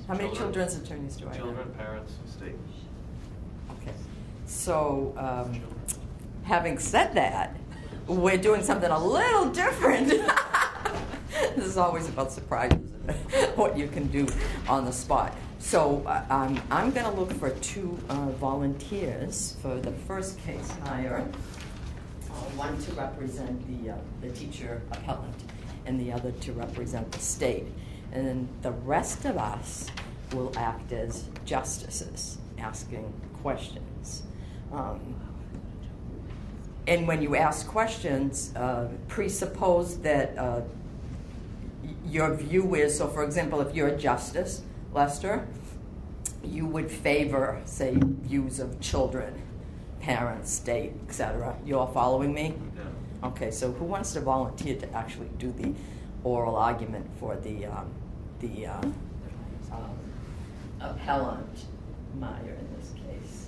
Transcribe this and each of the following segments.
How many children's attorneys do I have? Children, parents, state. Okay. So, having said that, we're doing something a little different. This is always about surprises, what you can do on the spot. So I'm going to look for two volunteers for the first case hire. One to represent the teacher appellant, and the other to represent the state. And then the rest of us will act as justices, asking questions. And when you ask questions, presuppose that your view is, so for example, if you're a justice, Lester, you would favor, say, views of children, parents, state, etc. You all following me? Yeah. Okay, so who wants to volunteer to actually do the oral argument for the appellant, Meyer, in this case?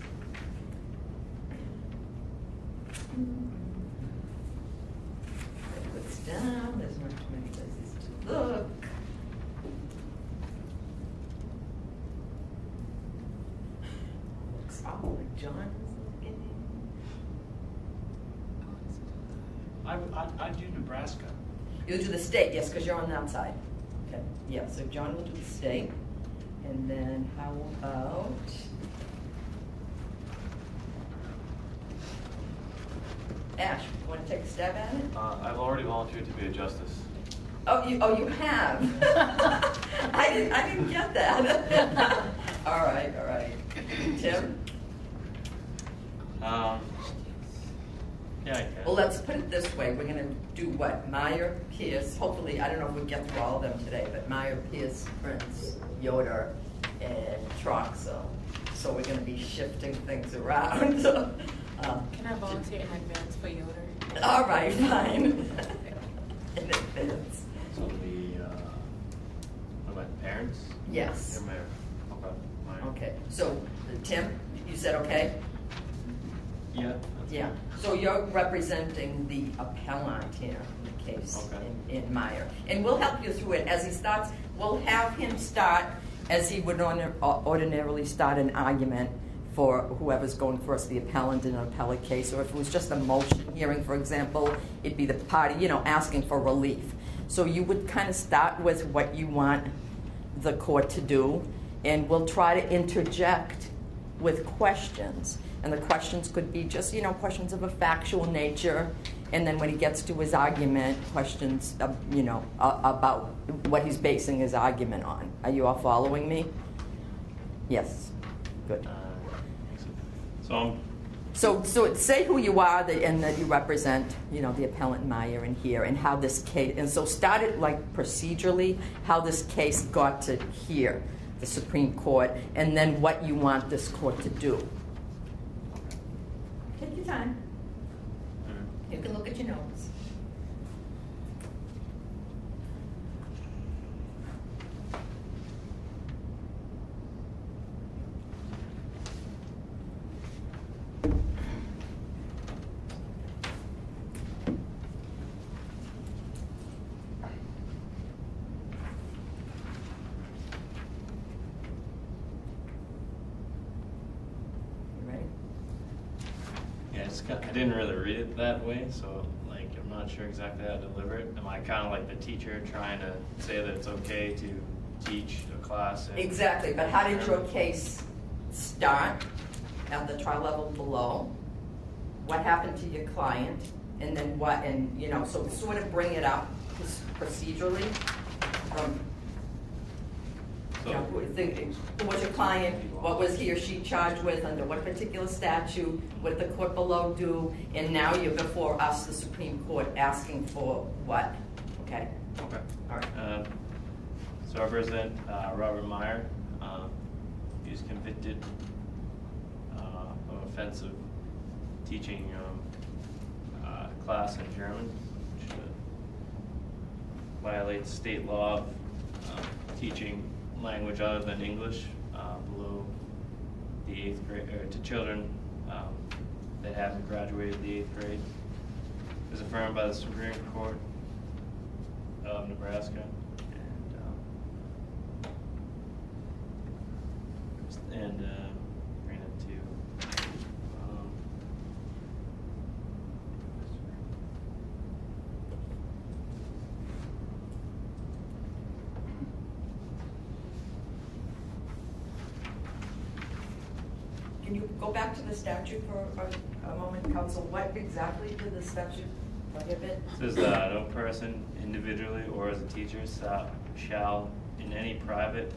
What's down? There's not too many places to look. Looks all like John is looking. I do Nebraska. You'll do the state, yes, because you're on that side. Okay, yeah, so John will do the state. And then how about... Ash, you want to take a stab at it? I've already volunteered to be a justice. Oh, you have. I didn't get that. All right. Tim? Yeah, I can. Well, let's put it this way. We're going to do what? Meyer, Pierce, hopefully, I don't know if we get through all of them today, but Meyer, Pierce, Prince, Yoder, and Troxel. So we're going to be shifting things around. Can I volunteer in advance for Yoder? All right, fine. In advance. So what about parents? Yes. Or mayor? Okay. Mayor. Okay. So, Tim, you said okay? Yeah. Yeah. So you're representing the appellant here in the case, okay. in Meyer. And we'll help you through it as he starts. We'll have him start as he would ordinarily start an argument for whoever's going first, the appellant in an appellate case, or if it was just a motion hearing, for example, it'd be the party, asking for relief. So you would kind of start with what you want the court to do, and we'll try to interject with questions. And the questions could be just, questions of a factual nature, and then when he gets to his argument, questions, about what he's basing his argument on. Are you all following me? Yes. Good. So say who you are and that you represent, the appellant Meyer in here, and how this case, and so start it like procedurally, how this case got to here, the Supreme Court, and then what you want this court to do. Take your time. You can look at your notes. I didn't really read it that way, so I'm not sure exactly how to deliver it. Am I kind of like the teacher trying to say that it's okay to teach a class? Exactly, but how did your case start at the trial level below? What happened to your client? And then what, and so sort of bring it up procedurally from, who was your client, what was he or she charged with, under what particular statute, what did the court below do, and now you're before us, the Supreme Court, asking for what? Okay? Okay. All right. So I represent Robert Meyer. He was convicted of offense of teaching a class in German, which violates state law of teaching language other than English below the 8th grade, or to children that haven't graduated the 8th grade. It was affirmed by the Supreme Court of Nebraska, and Can you go back to the statute for a moment, Counsel? What exactly did the statute prohibit? It says no person individually or as a teacher shall in any private,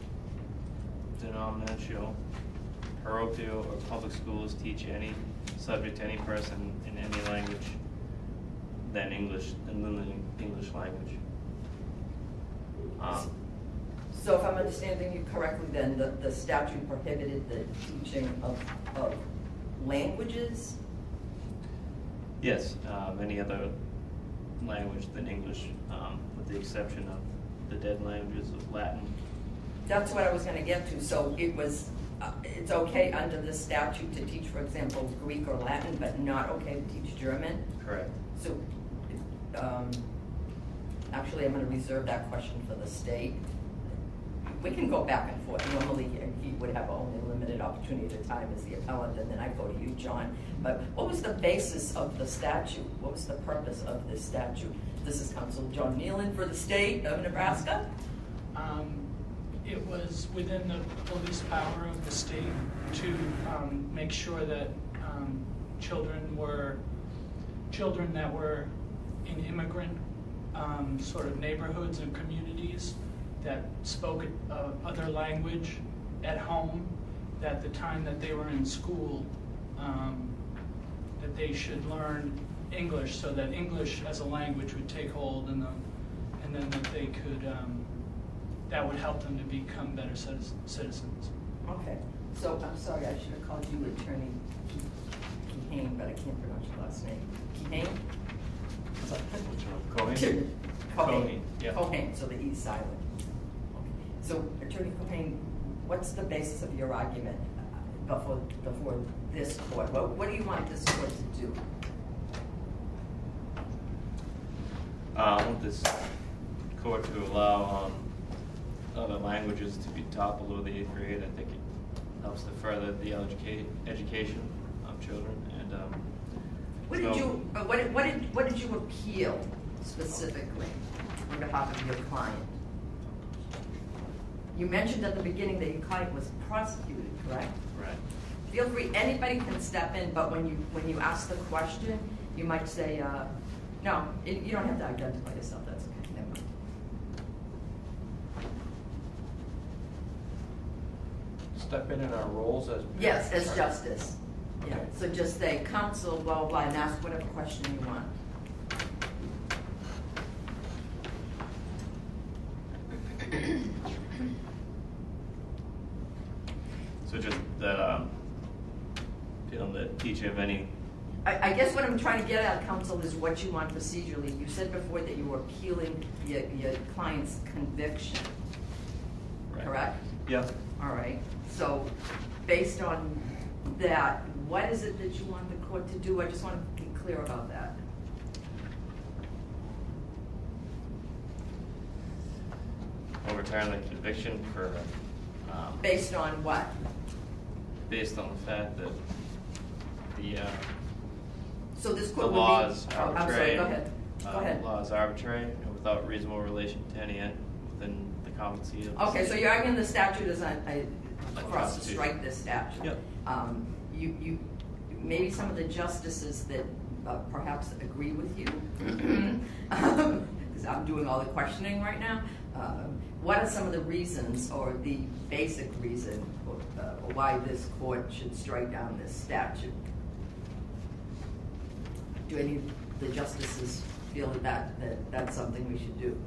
denominational, parochial, or public schools teach any subject to any person in any language than English, in the English language. So if I'm understanding you correctly, then the statute prohibited the teaching of languages? Yes, any other language than English, with the exception of the dead languages of Latin. That's what I was going to get to. So it was, it's okay under the statute to teach, for example, Greek or Latin, but not okay to teach German? Correct. So, actually, I'm going to reserve that question for the state. We can go back and forth. Normally, he would have only a limited opportunity at a time as the appellant, and then I go to you, John. But what was the basis of the statute? What was the purpose of this statute? This is Counsel John Nealon for the state of Nebraska. It was within the police power of the state to make sure that children that were in immigrant sort of neighborhoods and communities that spoke other language at home, that the time that they were in school, that they should learn English so that English as a language would take hold in them, and then that they could, that would help them to become better citizens. Okay. So I'm sorry, I should have called you Attorney Kehane, but I can't pronounce your last name. Kehane? Cohen? Cohen. Yeah. Cohen, so the E is silent. Okay. So Attorney Cohen, what's the basis of your argument before this court? What do you want this court to do? I want this court to allow other languages to be taught below the 8th grade. I think it helps to further the education of children. And what did you appeal specifically on behalf of your client? You mentioned at the beginning that your client was prosecuted, correct? Right. Feel free, anybody can step in, but when you ask the question, you might say, no, you don't have to identify yourself, that's okay, never mind. Step in our roles as... Yes, as justice. Yeah, Okay. so just say, counsel, blah, blah, blah, and ask whatever question you want. So just that, the teaching of any... I guess what I'm trying to get at, counsel, is what you want procedurally. You said before that you were appealing your client's conviction, Right. correct? Yeah. All right. So based on that, what is it that you want the court to do? I just want to be clear about that. Overturn the conviction for... Based on what? based on the fact that the So this the court law would is be... arbitrary. I'm sorry, go ahead. Go ahead. The law is arbitrary and without reasonable relation to any end within the competency of the Okay, so state. you're arguing the statute is for us to Constitution. strike this statute. Yep. You maybe some of the justices that perhaps agree with you, because I'm doing all the questioning right now. What are some of the reasons, or the basic reason, why this court should strike down this statute? Do any of the justices feel that that's something we should do?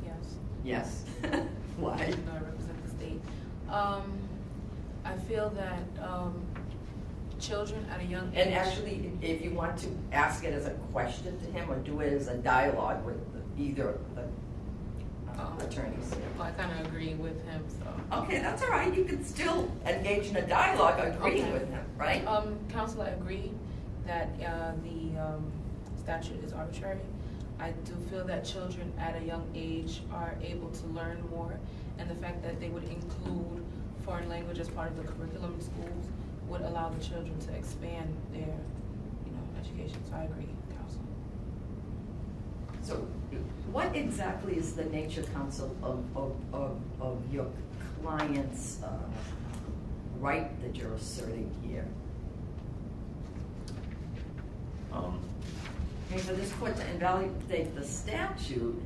Yes. Yes. Why? Even though I represent the state. I feel that children at a young age. And actually, if you want to ask it as a question to him or do it as a dialogue with either the attorneys. Well, I kind of agree with him, so. Okay, that's all right. You can still engage in a dialogue agreeing Okay. with him, right? Counsel, I agree that the statute is arbitrary. I do feel that children at a young age are able to learn more, and the fact that they would include foreign language as part of the curriculum in schools would allow the children to expand their, education. So I agree, counsel. So what exactly is the nature, counsel, of your client's right that you're asserting here? I mean, for this court to invalidate the statute,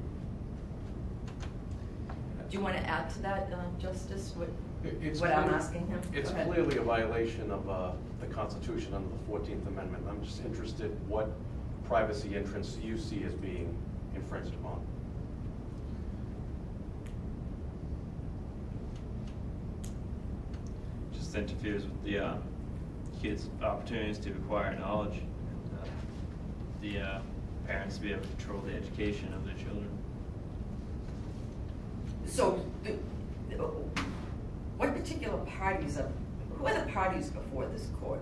do you want to add to that, Justice, what I'm asking him? It's clearly a violation of the Constitution under the 14th Amendment. I'm just interested what privacy interests you see as being infringed upon. Just interferes with the kids' opportunities to acquire knowledge, and the parents to be able to control the education of their children. So, what particular parties who are the parties before this court?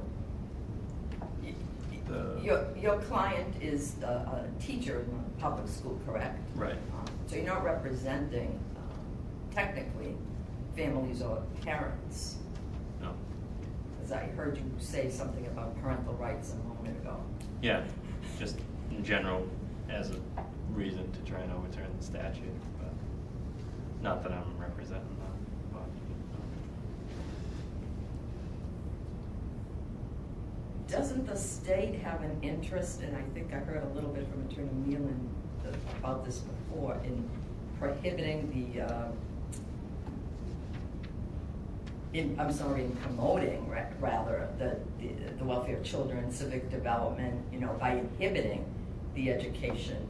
Your client is a teacher in a public school, correct? Right. So you're not representing, technically, families or parents. No. As I heard you say something about parental rights a moment ago. Yeah, just in general as a reason to try and overturn the statute, but not that I'm representing them. Doesn't the state have an interest, and I think I heard a little bit from Attorney Nealon about this before, in prohibiting in promoting rather the welfare of children, civic development, by inhibiting the education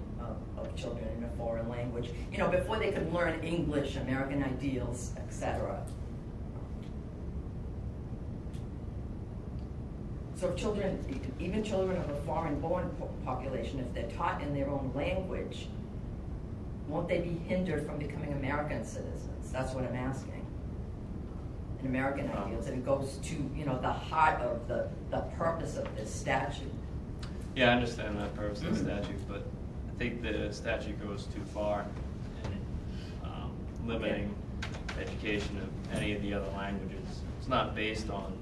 of children in a foreign language, before they can learn English, American ideals, etc. So if children, even children of a foreign-born population, if they're taught in their own language, won't they be hindered from becoming American citizens? That's what I'm asking. In American ideals, and it goes to the heart of the purpose of this statute. Yeah, I understand that purpose of the statute, but I think the statute goes too far in limiting education of any of the other languages. It's not based on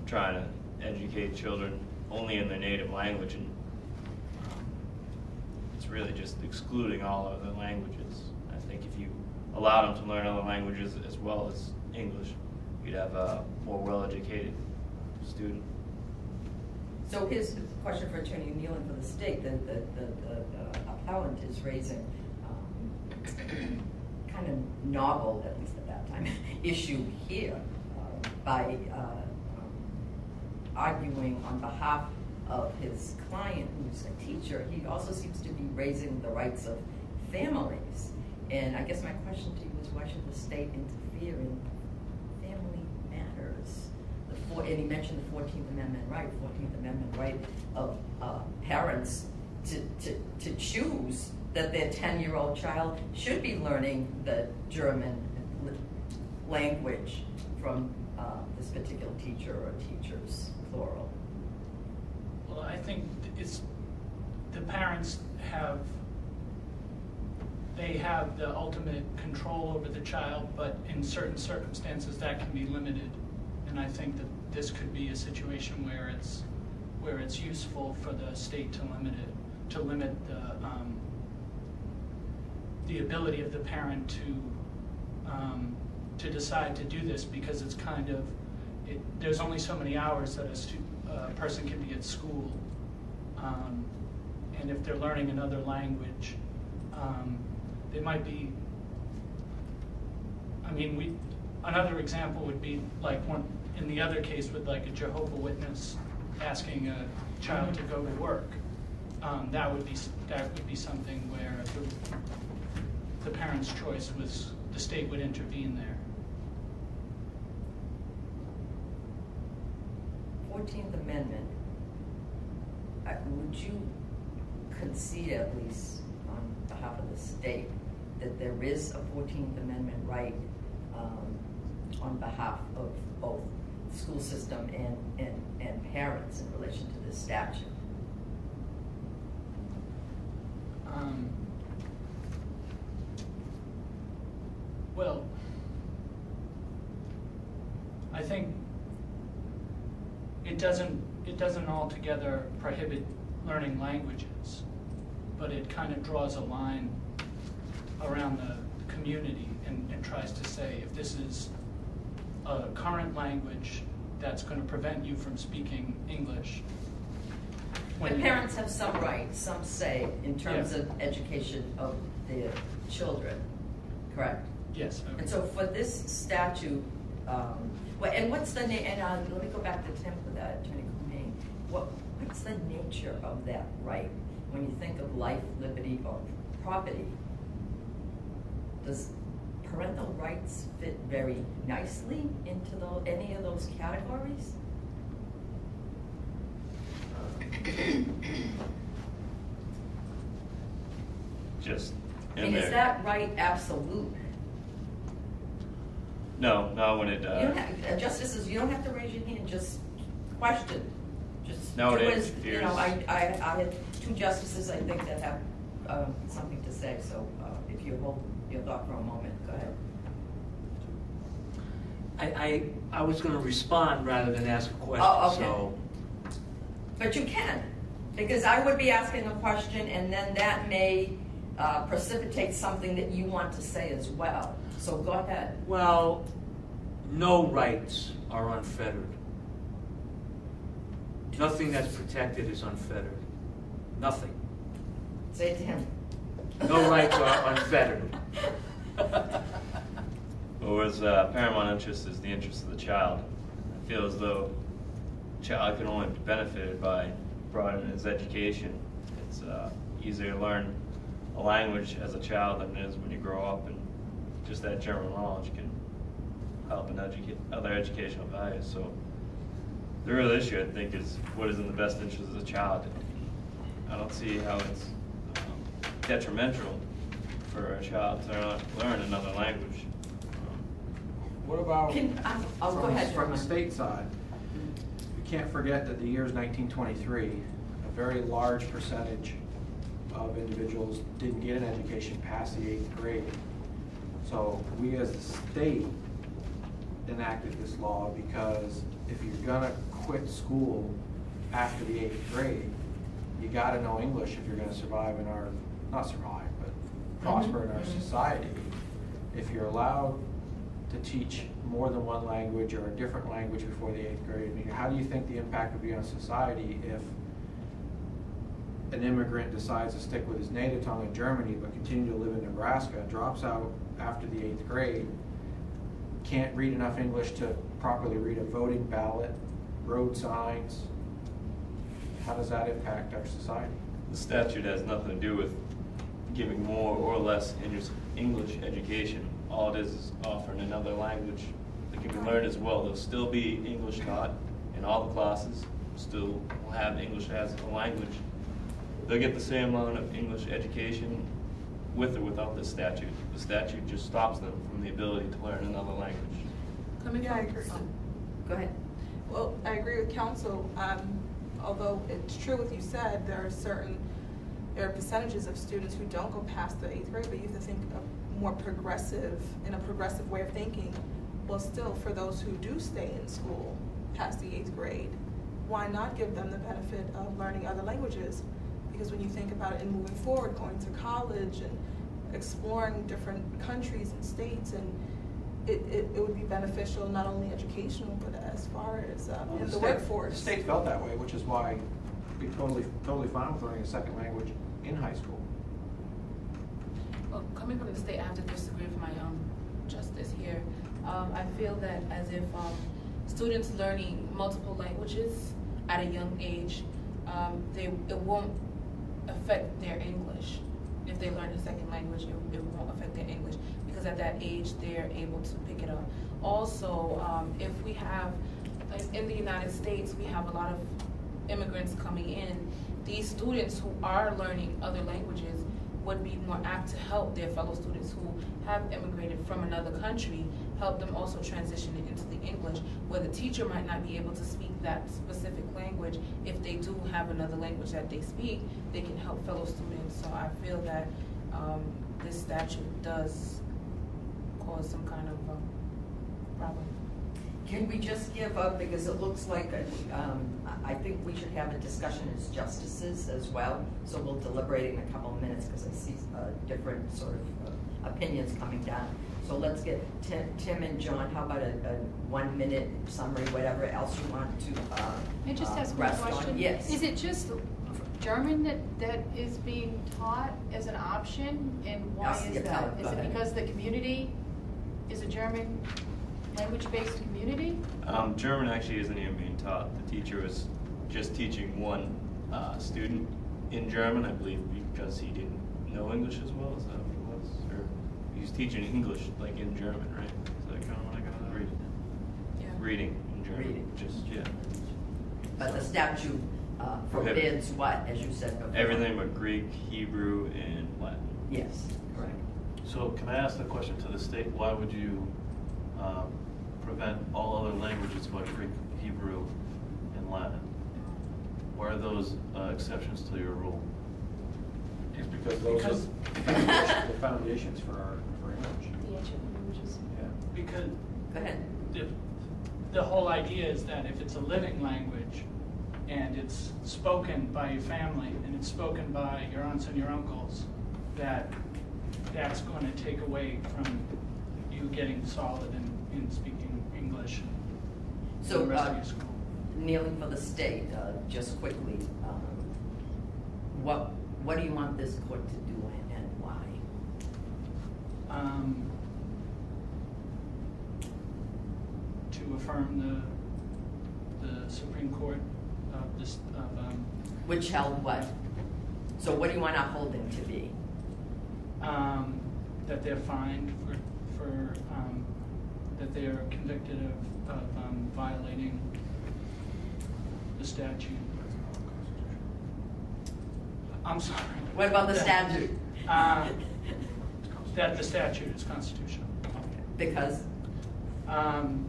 trying to educate children only in their native language, and it's really just excluding all other languages. I think if you allowed them to learn other languages as well as English, you'd have a more well-educated student. So here's a question for Attorney Nealon for the state. The appellant is raising kind of novel, at least at that time, issue here by arguing on behalf of his client, who's a teacher. He also seems to be raising the rights of families. And I guess my question to you is, why should the state interfere in family matters? And he mentioned the 14th Amendment right of parents to choose that their 10-year-old child should be learning the German language from this particular teacher or teachers, plural. Well, I think it's the parents have the ultimate control over the child, but in certain circumstances that can be limited. And I think that this could be a situation where it's useful for the state to limit the ability of the parent to decide to do this, because it's kind of there's only so many hours that a person can be at school, and if they're learning another language, they might be. I mean, another example would be like in the other case with like a Jehovah's Witness asking a child to go to work. That would be something where the parent's choice was the state would intervene there. 14th Amendment. Would you concede, at least on behalf of the state, that there is a 14th Amendment right on behalf of both the school system and parents in relation to this statute? Well, I think it doesn't altogether prohibit learning languages. but it kind of draws a line around the community and tries to say, if this is a current language that's going to prevent you from speaking English. But parents have some rights, some say, in terms Yeah. of education of their children, correct? Yes. And so for this statute, and what's the name? And let me go back to Tim for that, Attorney Comey. What's the nature of that right when you think of life, liberty, or property? Does parental rights fit very nicely into any of those categories? Just I in mean, there. is that right absolute? No, not when it. You don't have, justices, you don't have to raise your hand. Just question. Just No, do it as, you know. interferes. I had two justices, I think, that have something to say. So if you hold your thought for a moment, go ahead. I was going to respond rather than ask a question. Oh, okay. So But you can, because I would be asking a question, and then that may precipitate something that you want to say as well. So go ahead. well, no rights are unfettered. Nothing that's protected is unfettered. Nothing. Say it to him. No rights are unfettered. Whereas paramount interest is the interest of the child. I feel as though the child can only be benefited by broadening his education. It's easier to learn a language as a child than it is when you grow up, and just that general knowledge can help in other educational values. So the real issue, I think, is what is in the best interest of the child. I don't see how it's detrimental for a child to learn another language. What about Go ahead, from the Norman. state side? We can't forget that the year is 1923. A very large percentage of individuals didn't get an education past the 8th grade. So we as the state enacted this law because if you're gonna quit school after the 8th grade, you gotta know English if you're gonna survive in our, not survive, but prosper in our society. If you're allowed to teach more than one language or a different language before the 8th grade, I mean, how do you think the impact would be on society if an immigrant decides to stick with his native tongue in Germany but continue to live in Nebraska, drops out after the 8th grade, can't read enough English to properly read a voting ballot, road signs? How does that impact our society? The statute has nothing to do with giving more or less English education. All it is offering another language that can be learned as well. There'll still be English taught in all the classes. Still will have English as a language. They'll get the same amount of English education with or without this statute. The statute just stops them from the ability to learn another language. Yeah, I agree. Go ahead. Well, I agree with counsel. Although it's true what you said, there are percentages of students who don't go past the 8th grade, but you have to think of more progressive, in a progressive way of thinking. Well, still, for those who do stay in school past the 8th grade, why not give them the benefit of learning other languages? Because when you think about it and moving forward, going to college and exploring different countries and states, and it would be beneficial, not only educational, but as far as in the workforce. The state felt that way, which is why we're totally fine with learning a second language in high school. Well, coming from the state, I have to disagree with my justice here. I feel that as if students learning multiple languages at a young age, it won't affect their English. If they learn a second language, it won't affect their English, because at that age they're able to pick it up. Also, if we have, in the United States, we have a lot of immigrants coming in. These students who are learning other languages would be more apt to help their fellow students who have immigrated from another country, help them also transition into the English, where the teacher might not be able to speak that specific language. If they do have another language that they speak, they can help fellow students. So I feel that this statute does cause some kind of problem. Can we just give up, because it looks like, I think we should have a discussion as justices as well, so we'll deliberate in a couple of minutes, because I see different sort of opinions coming down. So let's get Tim and John, how about a 1 minute summary, whatever else you want to May I just ask one rest question? on? Yes. Is it just German that is being taught as an option, and why Yes, is yeah, that? go Is it ahead. because the community is a German language-based community? German actually isn't even being taught. The teacher was just teaching one student in German, I believe, because he didn't know English as well. Is that what it was? Or he was teaching English like in German, right? Is that kind of what I got out of it? Yeah. Reading in German. Reading. Just, yeah. But the statute forbids what, as you said before? Everything but Greek, Hebrew, and Latin. Yes, correct. So can I ask the question to the state? Why would you prevent all other languages but Greek, Hebrew, and Latin? Why are those exceptions to your rule? It's because those are the foundations for English. The ancient languages. Yeah. Because Go ahead. the whole idea is that if it's a living language and it's spoken by your family and it's spoken by your aunts and your uncles, that's going to take away from you getting solid in speaking English So, in the rest of your school. kneeling for the state, just quickly, what do you want this court to do and why? To affirm the Supreme Court of this Which held what? So what do you want our holding to be? that they're fined for that they are convicted of violating the statute. I'm sorry. What about the statute? That the statute is constitutional. Because?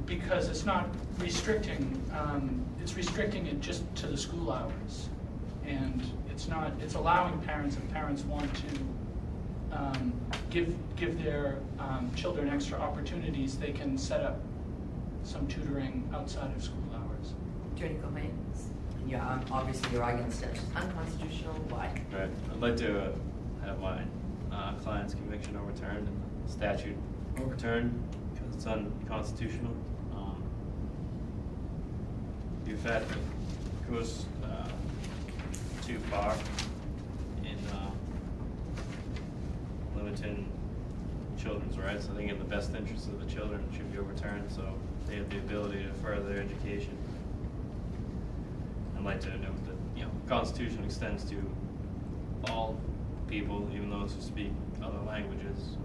Because it's not restricting, it's restricting it just to the school hours. And it's allowing parents, if parents want to give their children extra opportunities, they can set up some tutoring outside of school hours. Attorney Cohen? Yeah, obviously your argument is unconstitutional. Why? Right. I'd like to have my client's conviction overturned and the statute overturned because it's unconstitutional. The fact that it goes too far in limiting children's rights. I think in the best interest of the children it should be overturned so they have the ability to further their education. I'd like to note that the Constitution extends to all people, even those who speak other languages.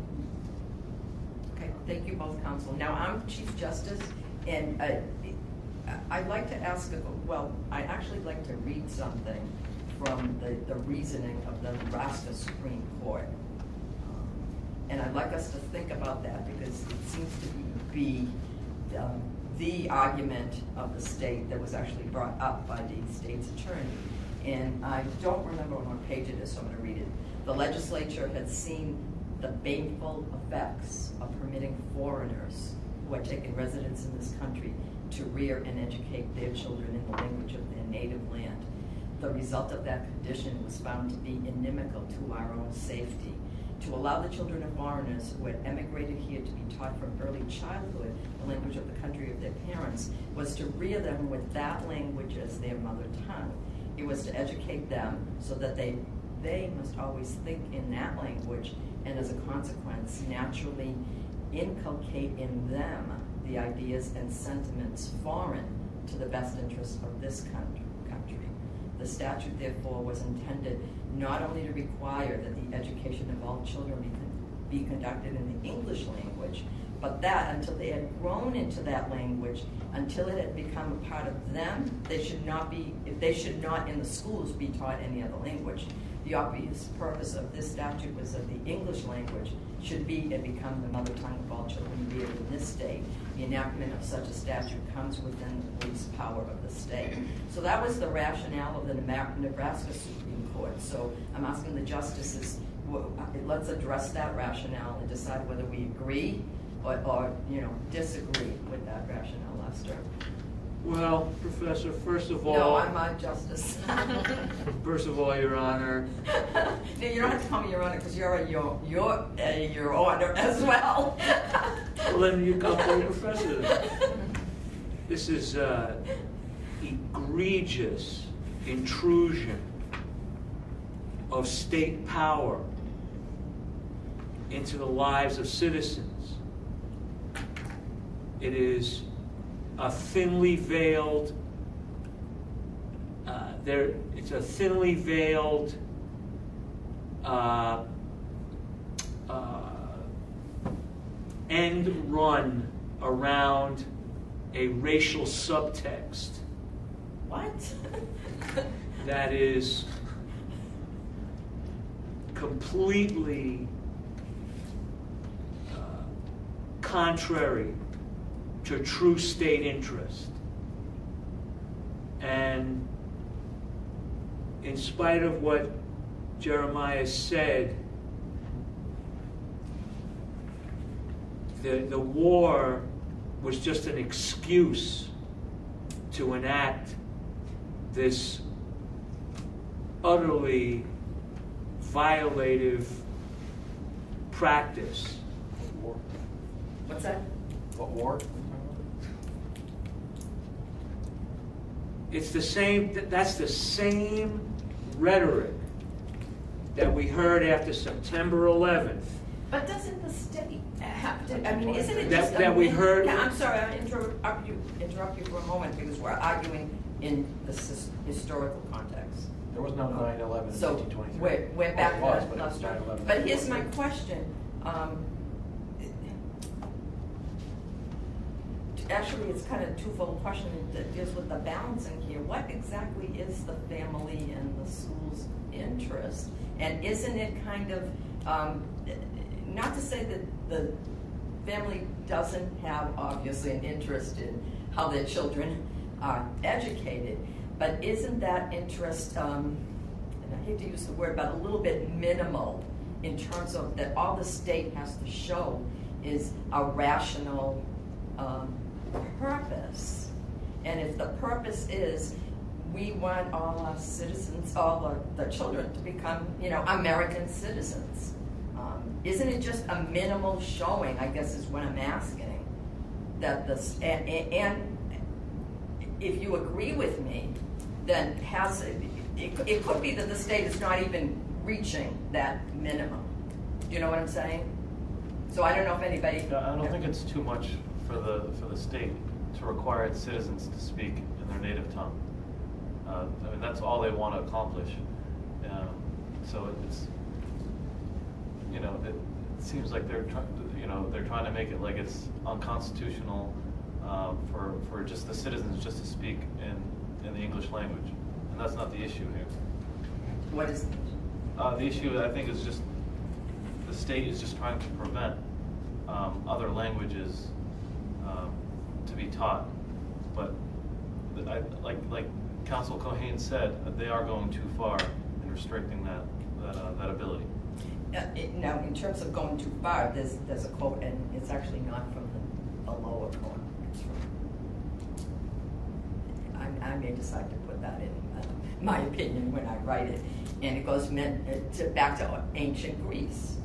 Okay, thank you both, counsel. Now, I'm Chief Justice, and I'd like to ask, I'd actually like to read something from the reasoning of the Nebraska Supreme Court. And I'd like us to think about that because it seems to be the argument of the state that was actually brought up by the state's attorney. And I don't remember on what page it is, so I'm going to read it. The legislature had seen the baneful effects of permitting foreigners who are taking residence in this country to rear and educate their children in the language of their native land. The result of that condition was found to be inimical to our own safety. To allow the children of foreigners who had emigrated here to be taught from early childhood the language of the country of their parents was to rear them with that language as their mother tongue. It was to educate them so that they must always think in that language and as a consequence naturally inculcate in them the ideas and sentiments foreign to the best interests of this country. The statute, therefore, was intended not only to require that the education of all children be conducted in the English language, but that until they had grown into that language, until it had become a part of them, they should not in the schools be taught any other language. The obvious purpose of this statute was that the English language should be and become the mother tongue of all children reared in this state. The enactment of such a statute comes within the police power of the state. So that was the rationale of the Nebraska Supreme Court. So I'm asking the justices, let's address that rationale and decide whether we agree or disagree with that rationale, Lester. Well, Professor, first of all... No, I'm not Justice. First of all, Your Honor... No, you don't have to call me Your Honor, because you're Your Honor as well. Well, then you call me Professor. This is egregious intrusion of state power into the lives of citizens. It is a thinly veiled, it's a thinly veiled end run around a racial subtext. What? That is completely contrary to true state interest. And in spite of what Jeremiah said, the war was just an excuse to enact this utterly violative practice. War. What's that? What war? It's the same, that's the same rhetoric that we heard after September 11th. But doesn't the state have to, I mean, isn't it That- just... that we heard- Yeah, I'm sorry, I interrupt you for a moment, because we're arguing in the historical context. There was no 9/11 in So 1923. we're back Well, it was, to but it was Lester. 9/11. But here's my question. Actually, it's kind of a twofold question that deals with the balancing here. What exactly is the family and the school's interest? And isn't it kind of, not to say that the family doesn't have, obviously, an interest in how their children are educated, but isn't that interest, and I hate to use the word, but a little bit minimal in terms of that all the state has to show is a rational purpose. And if the purpose is we want all our citizens, all the children to become, American citizens, isn't it just a minimal showing, I guess is what I'm asking, that and if you agree with me, then it could be that the state is not even reaching that minimum. Do you know what I'm saying? So I don't know if anybody... I don't think it's too much for the state to require its citizens to speak in their native tongue. I mean, that's all they want to accomplish. So it's, it seems like they're trying to make it like it's unconstitutional for just the citizens just to speak in the English language, and that's not the issue here. What is the issue? I think is just the state is just trying to prevent other languages to be taught, but like Council Cohen said, they are going too far in restricting that ability. Now, in terms of going too far, there's a quote, and it's actually not from the lower court. It's from, I may decide to put that in my opinion when I write it, and it goes back to ancient Greece.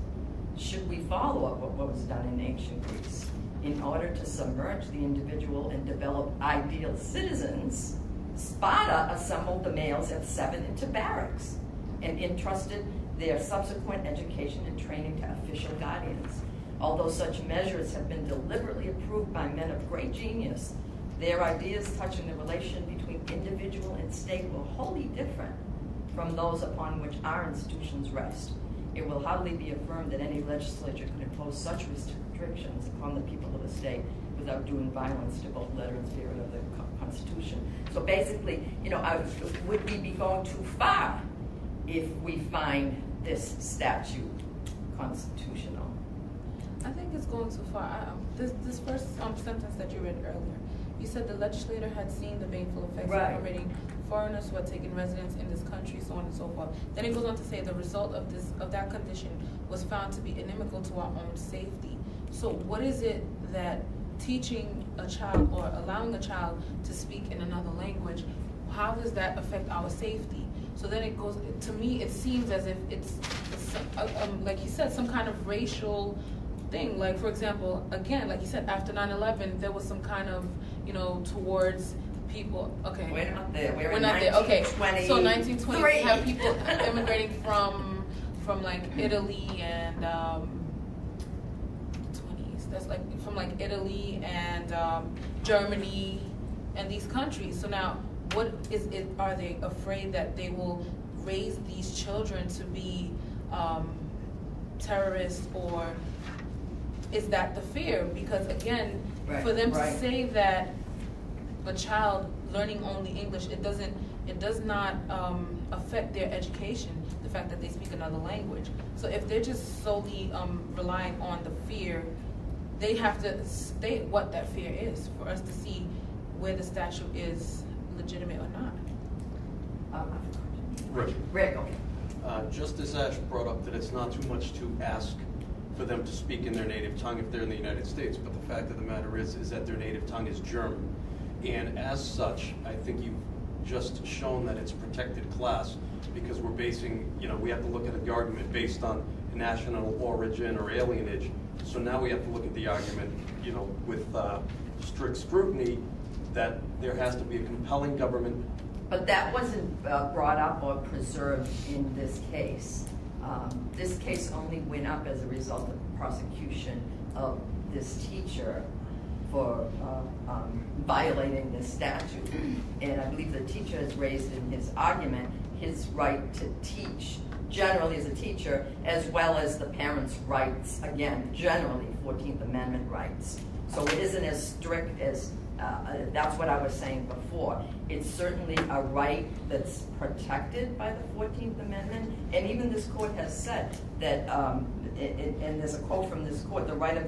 Should we follow up what was done in ancient Greece? In order to submerge the individual and develop ideal citizens, Sparta assembled the males at 7 into barracks and entrusted their subsequent education and training to official guardians. Although such measures have been deliberately approved by men of great genius, their ideas touching the relation between individual and state were wholly different from those upon which our institutions rest. It will hardly be affirmed that any legislature could impose such restrictions upon the people of the state without doing violence to both letter and spirit of the Constitution. So basically, would we be going too far if we find this statute constitutional? I think it's going too far. This first sentence that you read earlier, you said the legislator had seen the baneful effects Right. of permitting foreigners who had taken residence in this country, so on and so forth. Then it goes on to say the result of that condition was found to be inimical to our own safety. So what is it that teaching a child or allowing a child to speak in another language, how does that affect our safety? So then it goes, to me, it seems as if it's like you said, some kind of racial thing. Like, for example, again, like you said, after 9/11, there was some kind of, towards people, okay. We're not there. We're not there. Okay. So 1920, we have people immigrating from like Italy and 20s. That's like from like Italy and Germany and these countries. So now, what is it? Are they afraid that they will raise these children to be terrorists, or is that the fear? Because again, for them to say that a child learning only English, it does not affect their education, the fact that they speak another language. So if they're just solely relying on the fear, they have to state what that fear is for us to see where the statute is legitimate or not. Rick, okay. Just as Ash brought up that it's not too much to ask for them to speak in their native tongue if they're in the United States, but the fact of the matter is that their native tongue is German. And as such, I think you've just shown that it's a protected class, because we're basing, we have to look at the argument based on national origin or alienage. So now we have to look at the argument, with strict scrutiny, that there has to be a compelling government. But that wasn't brought up or preserved in this case. This case only went up as a result of the prosecution of this teacher for violating this statute. And I believe the teacher has raised in his argument his right to teach, generally as a teacher, as well as the parents' rights, again, generally 14th Amendment rights. So it isn't as strict as, that's what I was saying before. It's certainly a right that's protected by the 14th Amendment, and even this court has said that, and there's a quote from this court, the right of,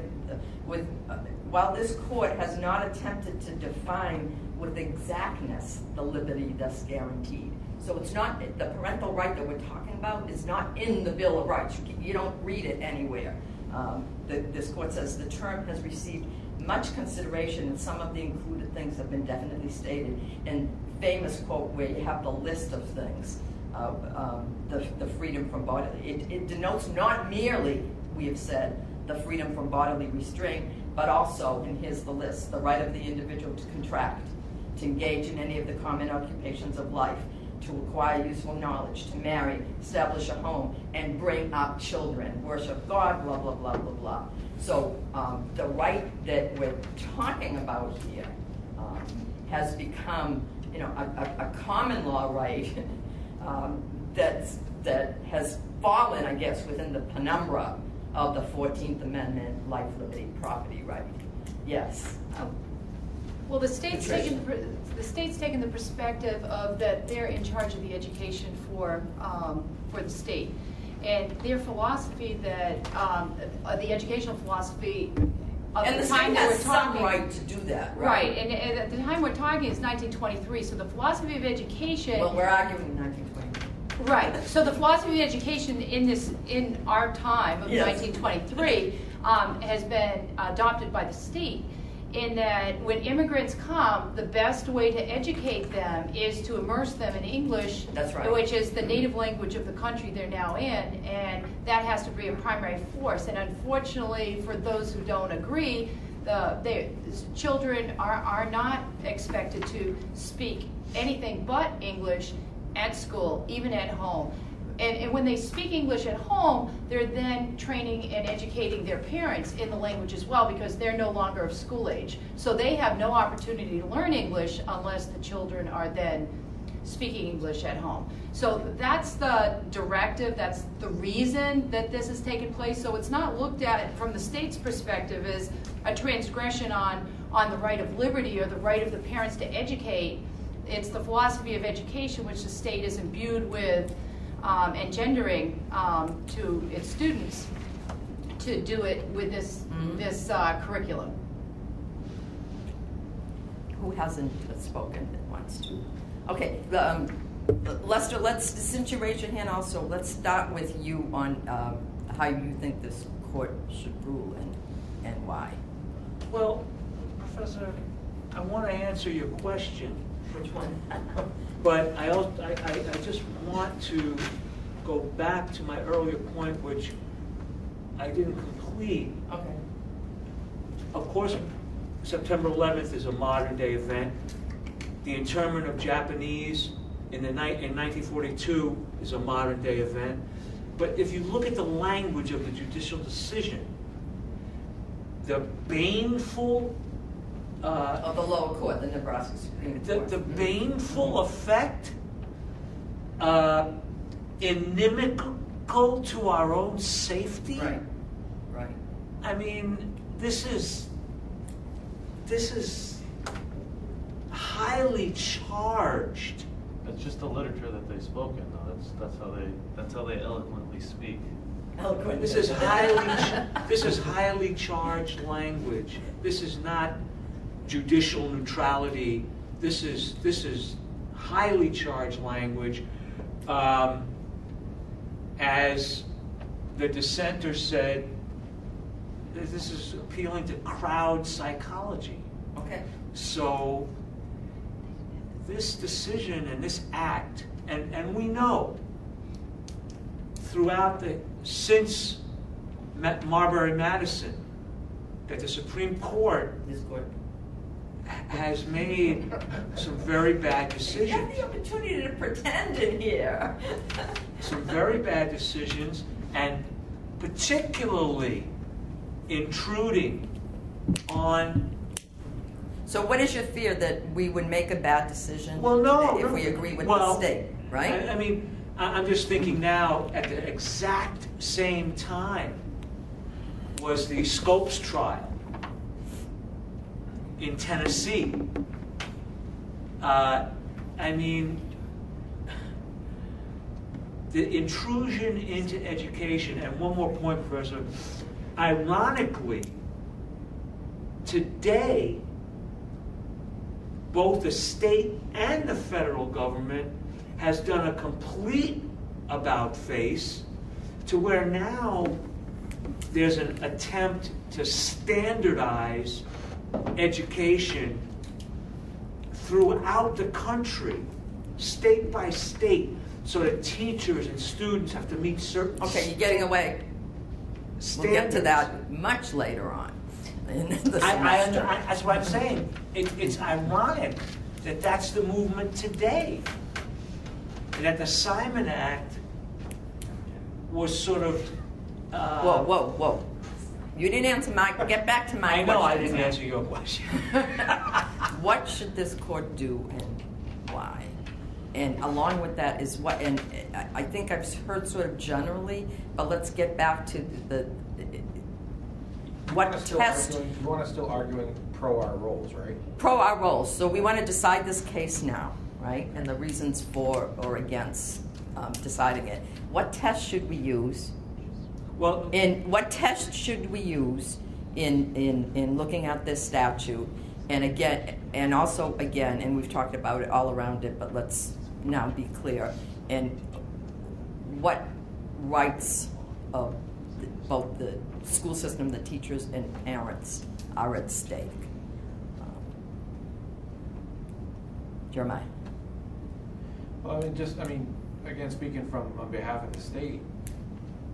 while this court has not attempted to define with exactness the liberty thus guaranteed. So it's not, the parental right that we're talking about is not in the Bill of Rights. You don't read it anywhere. This court says the term has received much consideration, and some of the included things have been definitely stated. And famous quote where you have the list of things, the freedom from bodily. It denotes not merely, we have said, the freedom from bodily restraint, but also, and here's the list, the right of the individual to contract, to engage in any of the common occupations of life, to acquire useful knowledge, to marry, establish a home, and bring up children, worship God, blah, blah, blah, blah, blah. So the right that we're talking about here has become, a common law right that has fallen, I guess, within the penumbra of the 14th Amendment, life, liberty, property right. Yes. Well, the state's taken the perspective of that they're in charge of the education for the state, and their philosophy that the educational philosophy of and the the time state that has we're some talking, right to do that, right? Right, and at the time we're talking is 1923. So the philosophy of education. Well, we're arguing 1923. Right. So the philosophy of education in our time of 1923 has been adopted by the state, in that when immigrants come, the best way to educate them is to immerse them in English, that's right, which is the native language of the country they're now in, and that has to be a primary force. And unfortunately, for those who don't agree, the children are not expected to speak anything but English at school, even at home. And when they speak English at home, they're then training and educating their parents in the language as well, because they're no longer of school age. So they have no opportunity to learn English unless the children are then speaking English at home. So that's the directive, that's the reason that this has taken place. So it's not looked at from the state's perspective as a transgression on the right of liberty or the right of the parents to educate. It's the philosophy of education which the state is imbued with engendering to its students to do it with this curriculum. Who hasn't spoken that wants to? Okay, Lester, since you raised your hand also, let's start with you on how you think this court should rule. And and why? Well, Professor, I want to answer your question, Which one? but I just want to go back to my earlier point, which I didn't complete. Okay. Of course, September 11th is a modern day event. The internment of Japanese in 1942 is a modern day event. But if you look at the language of the judicial decision, the baneful Of the lower court, the Nebraska Supreme Court. the baneful effect, inimical to our own safety. Right, right. I mean, this is highly charged. It's just the literature that they spoke in, though. That's how they eloquently speak. Eloquent. This is highly charged language. This is not judicial neutrality. This is highly charged language. As the dissenter said, this is appealing to crowd psychology. Okay. So this decision and this act, and we know throughout since Marbury-Madison that the Supreme Court This court. has made some very bad You decisions. have the opportunity to pretend in here. Some very bad decisions, and particularly intruding on. So what is your fear, that we would make a bad decision? Well, no. If we agree with the Well, state, right? I mean, I'm just thinking now, at the exact same time was the Scopes trial in Tennessee. I mean, the intrusion into education, and one more point, Professor, ironically, today, both the state and the federal government has done a complete about-face to where now there's an attempt to standardize education throughout the country, state by state, so that teachers and students have to meet certain Okay, you're getting away. We'll get to that much later on in the semester. That's what I'm saying. It's ironic that that's the movement today. And that the Simon Act was sort of... Whoa, whoa, whoa. You didn't answer my, get back to my I know I question. didn't answer your question. What should this court do and why? And along with that is what, and I think I've heard sort of generally, but let's get back to what test. You want us still arguing pro our roles, right? Pro our roles. So we want to decide this case now, right? And the reasons for or against deciding it. What test should we use? Well, What test should we use in looking at this statute? And again, and also again, and we've talked about it all around it, but let's now be clear. And what rights of both the school system, the teachers, and parents are at stake? Jeremiah. Well, again, speaking on behalf of the state.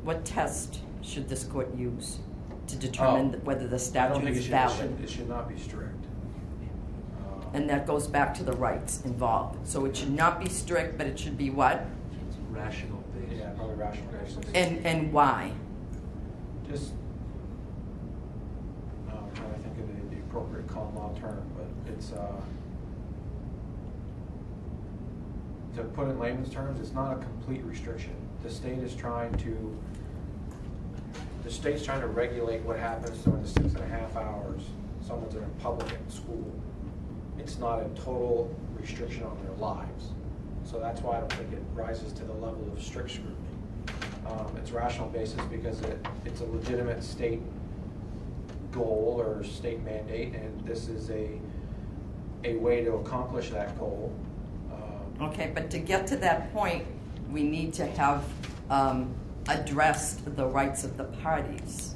What test should this court use to determine whether the statute is valid? It should not be strict. And that goes back to the rights involved. So it should not be strict, but it should be what? rational basis. Yeah, probably rational basis. And why? Just, I'm trying to think of the appropriate common law term, but it's, to put it in layman's terms, it's not a complete restriction. The state's trying to regulate what happens during the 6.5 hours someone's in a public school. It's not a total restriction on their lives. So that's why I don't think it rises to the level of strict scrutiny. It's rational basis because it's a legitimate state goal or state mandate, and this is a way to accomplish that goal. Okay, but to get to that point, we need to have addressed the rights of the parties.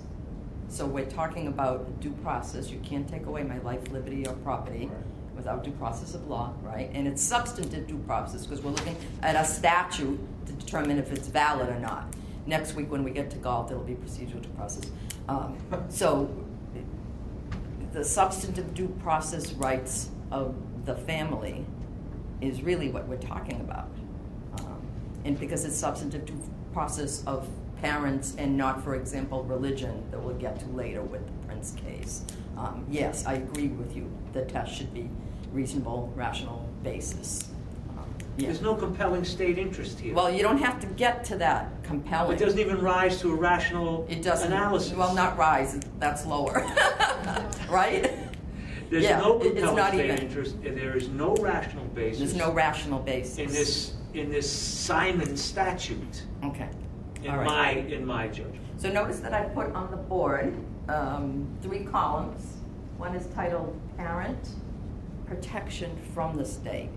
So we're talking about due process. You can't take away my life, liberty, or property without due process of law, right? And it's substantive due process because we're looking at a statute to determine if it's valid or not. Next week when we get to golf, it'll be procedural due process. So the substantive due process rights of the family is really what we're talking about. And because it's substantive due process of parents and not, for example, religion that we'll get to later with the Prince case. Yes, I agree with you. The test should be reasonable, rational basis. Yeah. There's no compelling state interest here. Well, you don't have to get to that compelling. It doesn't even rise to a rational analysis. Well, not rise. That's lower. Right? There's no it's compelling not state even. interest. There is no rational basis. There's no rational basis. In this Simon statute. Okay. In my judgment. So notice that I put on the board 3 columns. One is titled Parent Protection from the State.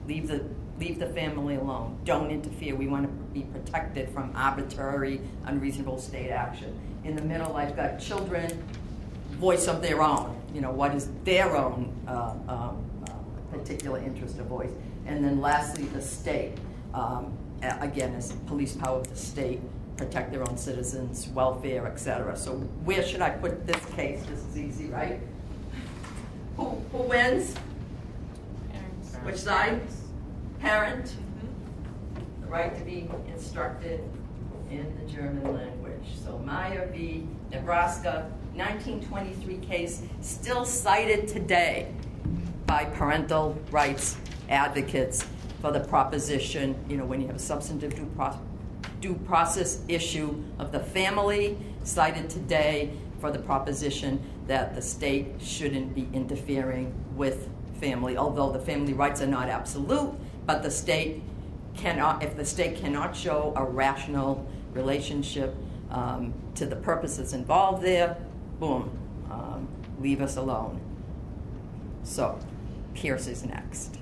Leave the family alone. Don't interfere. We want to be protected from arbitrary, unreasonable state action. In the middle, I've got children, voice of their own. You know, what is their own particular interest or voice? And then lastly, the state. Again, is police power of the state, protect their own citizens, welfare, etc. So where should I put this case? This is easy, right? Who wins? Parents. Which side? Parent. The right to be instructed in the German language. So Meyer v. Nebraska, 1923 case, still cited today by parental rights advocates for the proposition, you know, when you have a substantive due process issue of the family, cited today for the proposition that the state shouldn't be interfering with family, although the family rights are not absolute, but the state cannot, if the state cannot show a rational relationship to the purposes involved there, boom, leave us alone. So, Pierce is next.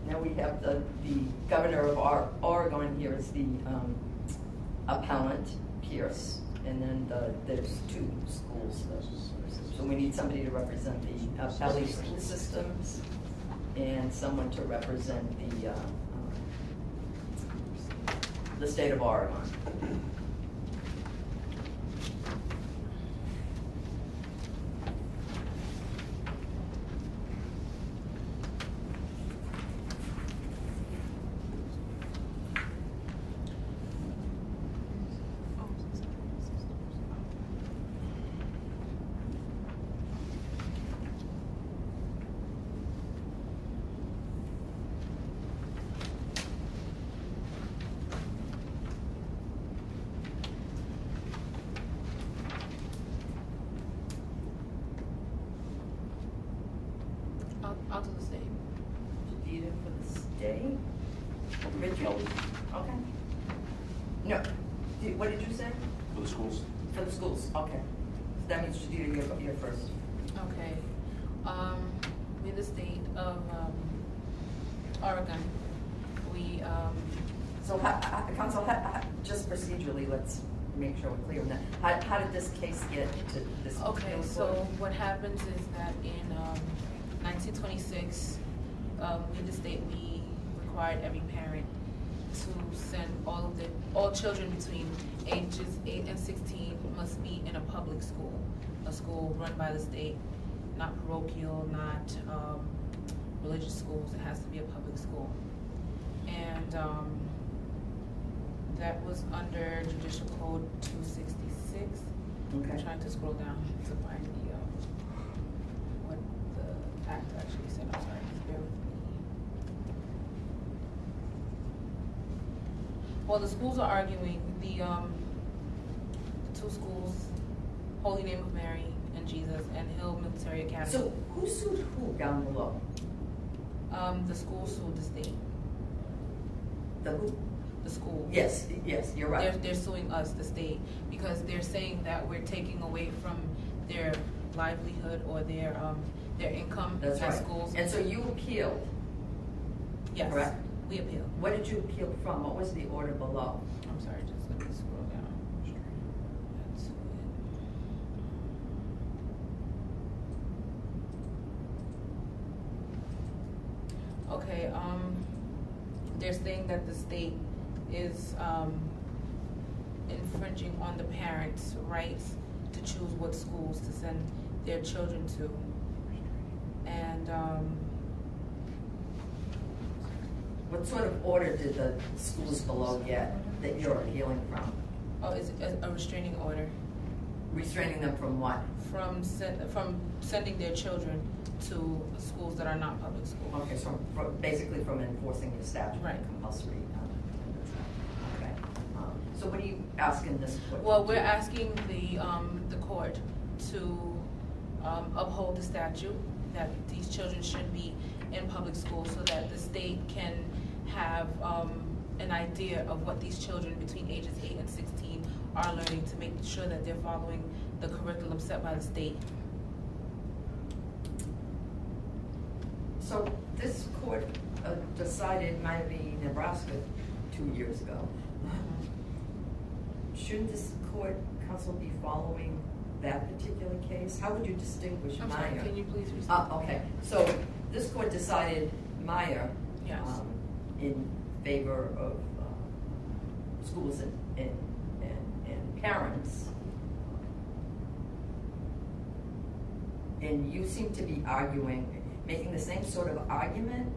Now we have the governor of Oregon here is the appellant, Pierce, and then there's 2 schools. So we need somebody to represent the appellee school systems and someone to represent the state of Oregon. I'll do the same. Jadita for the state. Richard? Okay. No. What did you say? For the schools? For the schools. Okay. So that means Jadita, you're first. Okay. In the state of Oregon, we So, Council, just procedurally, let's make sure we're clear on that. How did this case get to this? okay. So what happens is that in 1926, in the state, we required every parent to send all children between ages 8 and 16 must be in a public school, a school run by the state, not parochial, not religious schools. It has to be a public school, and that was under Judicial Code 266. Okay. I'm trying to scroll down to find the what the act actually said. I'm sorry, just bear with me. Well, the schools are arguing the 2 schools, Holy Name of Mary and Jesus, and Hill Military Academy. So who sued who down below? The school sued the state. The who? the school. Yes, you're right. They're suing us, the state, because they're saying that we're taking away from their livelihood or their income That's at right. schools. And so you appealed, Yes, correct? we appeal. What did you appeal from? What was the order below? I'm sorry, just let me scroll down. That's it. Okay, they're saying that the state is infringing on the parents' rights to choose what schools to send their children to. And What sort of order did the schools below get that you're appealing from? oh, it's a restraining order Restraining them from what? from sending their children to schools that are not public schools. Okay, so basically from enforcing your statute, Right. compulsory. Okay. So what are you asking this court? Well, we're asking the court to uphold the statute that these children should be in public schools so that the state can have an idea of what these children between ages 8 and 16 are learning to make sure that they're following the curriculum set by the state. So this court decided might be Nebraska 2 years ago. Shouldn't this court counsel be following that particular case? How would you distinguish I'm Meyer? sorry, can you please restate? Okay, so this court decided Meyer Yes. in favor of schools and parents. And you seem to be arguing, making the same sort of argument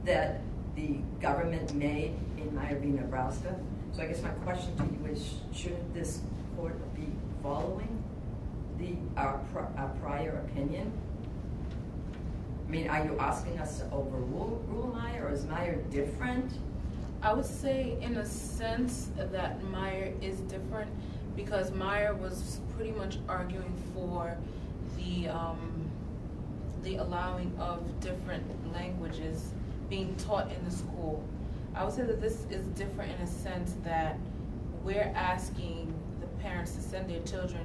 that the government made in Meyer v. Nebraska. So I guess my question to you is, shouldn't this court be following our prior opinion? I mean, are you asking us to overrule Meyer, or is Meyer different? I would say in a sense that Meyer is different because Meyer was pretty much arguing for the allowing of different languages being taught in the school. I would say that this is different in a sense that we're asking the parents to send their children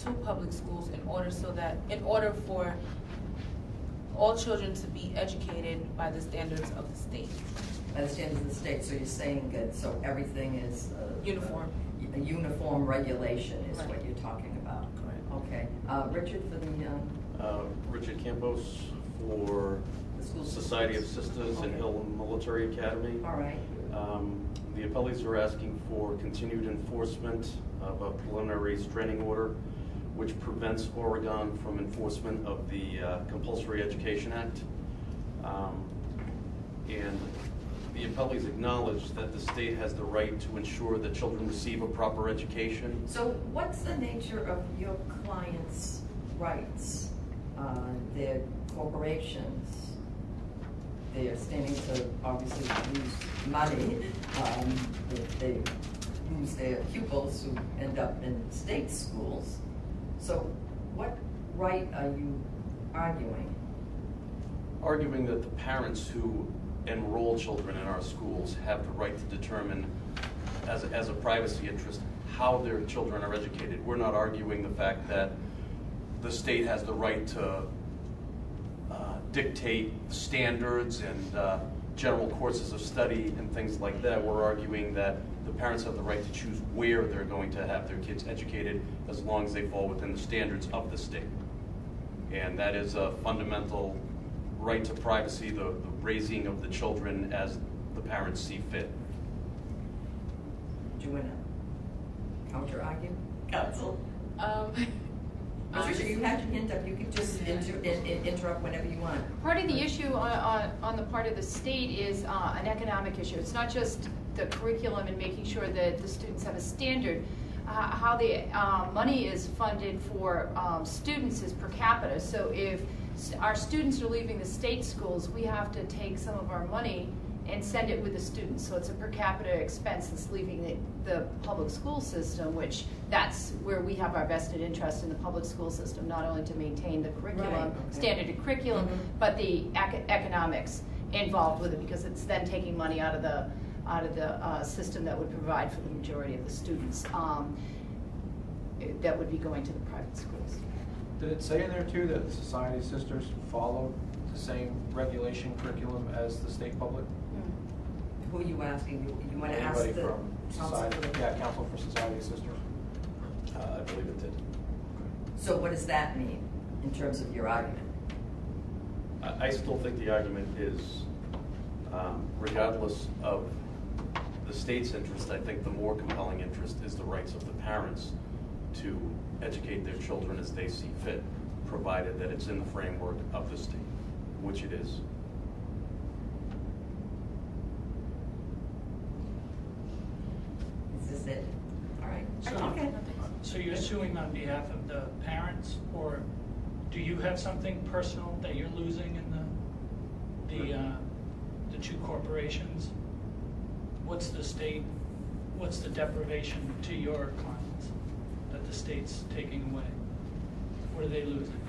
to public schools in order for all children to be educated by the standards of the state. By the standards of the state, so you're saying that so everything is Uniform. A uniform regulation is Right. what you're talking about. Correct. Okay, Richard for the Richard Campos for school Society of Sisters Okay. and Hill Military Academy. all right. The appellees are asking for continued enforcement of a preliminary restraining order which prevents Oregon from enforcement of the Compulsory Education Act. And the appellees acknowledge that the state has the right to ensure that children receive a proper education. So what's the nature of your clients' rights? They're corporations. They are standing to obviously lose money if they lose their pupils who end up in state schools. So what right are you arguing? Arguing that the parents who enroll children in our schools have the right to determine, as a privacy interest, how their children are educated. We're not arguing the fact that the state has the right to dictate standards and general courses of study and things like that. We're arguing that the parents have the right to choose where they're going to have their kids educated as long as they fall within the standards of the state. And that is a fundamental right to privacy, the raising of the children as the parents see fit. Do you want to counter-argue, counsel? Patricia, you had your hand up. You can just interrupt whenever you want. Part of the issue on the part of the state is an economic issue. It's not just the curriculum and making sure that the students have a standard. How the money is funded for students is per capita. So if our students are leaving the state schools, we have to take some of our money and send it with the students. So it's a per capita expense that's leaving the public school system, which that's where we have our vested interest in the public school system, not only to maintain the curriculum, Right, okay. standard of curriculum, but the economics involved with it, because it's then taking money out of the out of the system that would provide for the majority of the students that would be going to the private schools. Did it say in there too that the Society of Sisters follow the same regulation curriculum as the state public? Who are you asking? You want to ask Anybody the from Society? Yeah, Council for Society of Sisters. I believe it did. So what does that mean in terms of your argument? I still think the argument is, regardless of the state's interest, I think the more compelling interest is the rights of the parents to educate their children as they see fit, provided that it's in the framework of the state, which it is. Is this it? All right. Okay. So you're suing on behalf of the parents, or do you have something personal that you're losing in the two corporations? What's the deprivation to your clients that the state's taking away? What are they losing?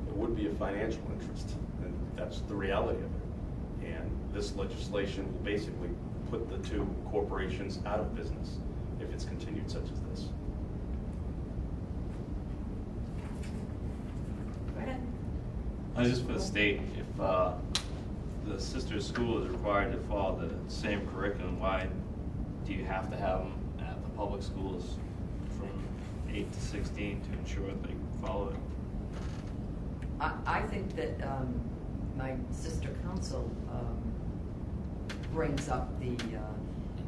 It would be a financial interest, and that's the reality of it. And this legislation will basically put the two corporations out of business if it's continued such as this. Go ahead. Just for the state, if the sister school is required to follow the same curriculum, why do you have to have them at the public schools from 8 to 16 to ensure that they follow it? I think that my sister council brings up the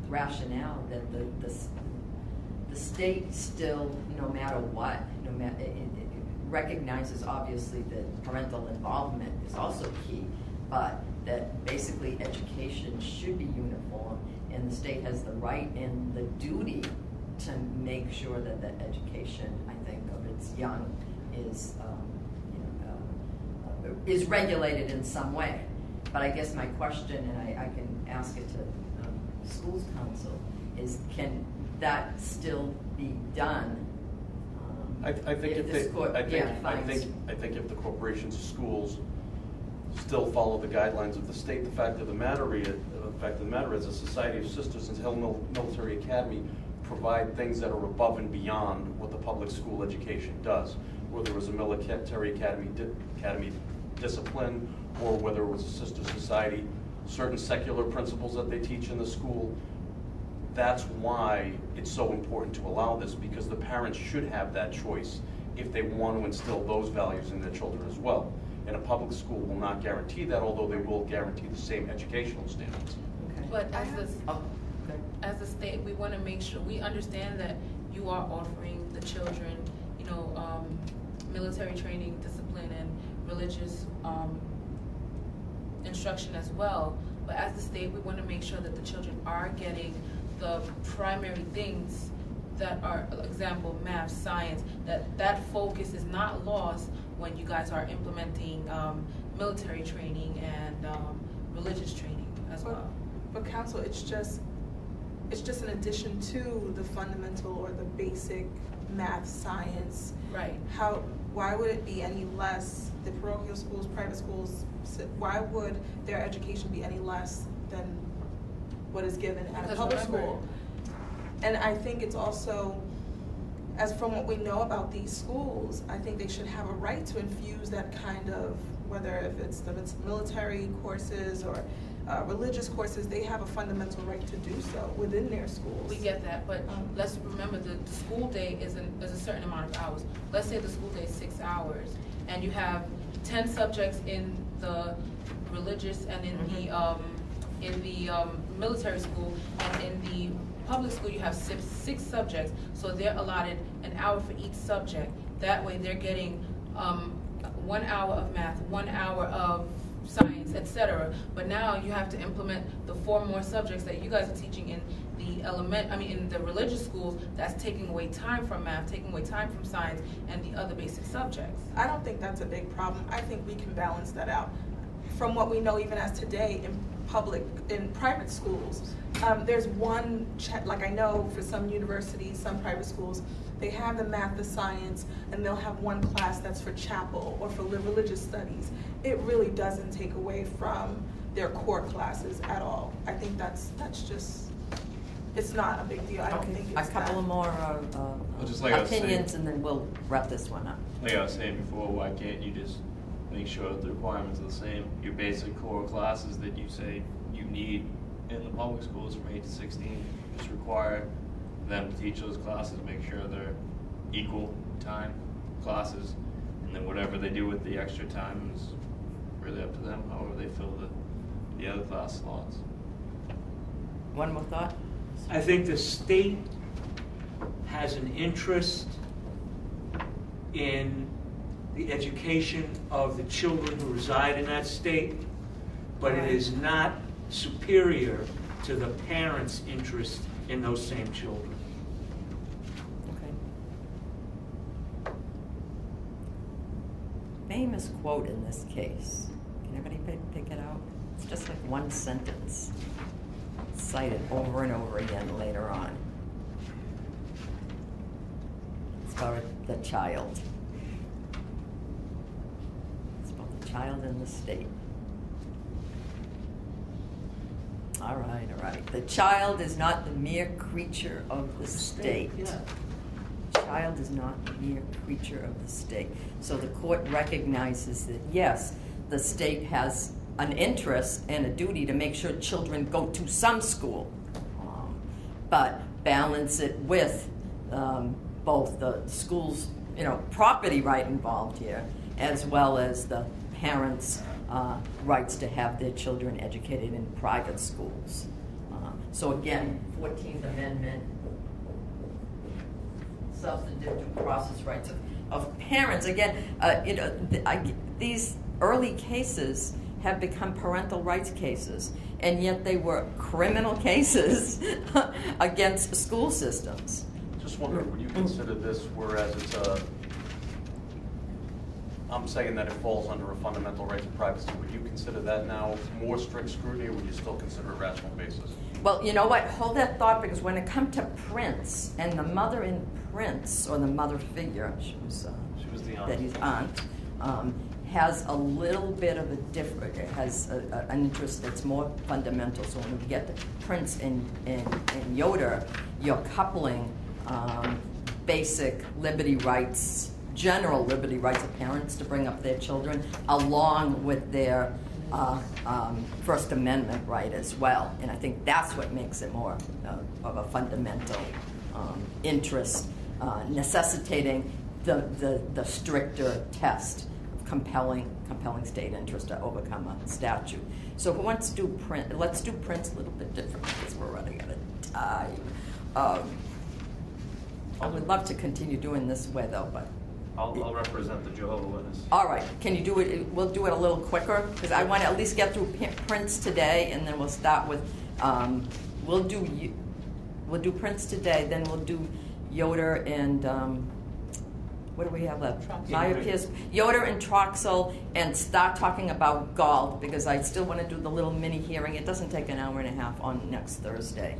rationale that the state still, no matter what, it recognizes obviously that parental involvement is also key, but that basically education should be uniform, and the state has the right and the duty to make sure that the education, I think, of its young is regulated in some way. But I guess my question, and I can ask it to schools council, is can that still be done? I think if this court, I think if the corporations, schools, still follow the guidelines of the state, the fact of the matter is, the Society of Sisters and Hill Military Academy provide things that are above and beyond what the public school education does. Whether it was a military academy discipline, or whether it was a sister society, certain secular principles that they teach in the school. That's why it's so important to allow this, because the parents should have that choice if they want to instill those values in their children as well. And a public school will not guarantee that, although they will guarantee the same educational standards. Okay. But as a state, we want to make sure, we understand that you are offering the children, military training, discipline, and religious instruction as well. But as the state, we want to make sure that the children are getting the primary things that are, example, math, science, that focus is not lost when you guys are implementing military training and religious training as well. But council, it's just an addition to the fundamental or the basic math, science. Right. Why would it be any less, the parochial schools, private schools, why would their education be any less than what is given at a public school? And I think it's also, as from what we know about these schools, I think they should have a right to infuse that kind of, whether if it's military courses or religious courses, they have a fundamental right to do so within their schools. We get that, but let's remember the school day is a certain amount of hours. Let's say the school day is 6 hours, and you have 10 subjects in the religious and in the military school, and in the public school you have six subjects, so they're allotted an hour for each subject. That way they're getting 1 hour of math, 1 hour of science, etc. But now you have to implement the 4 more subjects that you guys are teaching in the in the religious schools. That's taking away time from math, taking away time from science, and the other basic subjects. I don't think that's a big problem. I think we can balance that out. From what we know, even as today in private schools, there's one, like I know for some universities, some private schools, they have the math, the science, and they'll have one class that's for chapel or for religious studies. It really doesn't take away from their core classes at all. I think that's just, it's not a big deal. I don't Okay, think a it's couple that. of more just like I was saying- opinions, and then we'll wrap this one up. Like I was saying before, why can't you just make sure that the requirements are the same? Your basic core classes that you say you need in the public schools from 8 to 16, just require them to teach those classes, make sure they're equal time classes, and then whatever they do with the extra time is really up to them, however they fill the other class slots. One more thought? I think the state has an interest in the education of the children who reside in that state, but it is not superior to the parents' interest in those same children. Okay. Famous quote in this case. Can everybody pick it out? It's just like one sentence, cited over and over again later on. It's about the child. It's about the child in the state. All right, all right. The child is not the mere creature of the state. Yeah. Child is not the mere creature of the state. So the court recognizes that, yes, the state has an interest and a duty to make sure children go to some school, but balance it with both the school's, property right involved here, as well as the parents' rights to have their children educated in private schools. So again, 14th Amendment, substantive due process rights of parents. Again, these early cases have become parental rights cases, and yet they were criminal cases against school systems. Just wondering, would you consider this, whereas it's I'm saying that it falls under a fundamental right to privacy, would you consider that now more strict scrutiny, or would you still consider a rational basis? Well, you know what? Hold that thought, because when it comes to Prince and the mother in Prince, or the mother figure, she was the aunt. that his aunt, has a little bit of a different, has an interest that's more fundamental. So when we get to Prince and Yoder, you're coupling basic liberty rights, general liberty rights of parents to bring up their children, along with their First Amendment right as well. And I think that's what makes it more of a fundamental interest, necessitating the stricter test, compelling state interest to overcome a statute. So who wants to do Prince? Let's do Prince a little bit different, because we're running out of time. I would love to continue doing this way, though, but I'll represent the Jehovah's Witness. all right. Can you do it? We'll do it a little quicker, because I want to at least get through Prince today, and then we'll start with we'll do Prince today, then we'll do Yoder and what do we have left? Maya Pierce, Yoder and Troxel, and start talking about Galt, because I still want to do the little mini hearing. It doesn't take an hour and a half on next Thursday.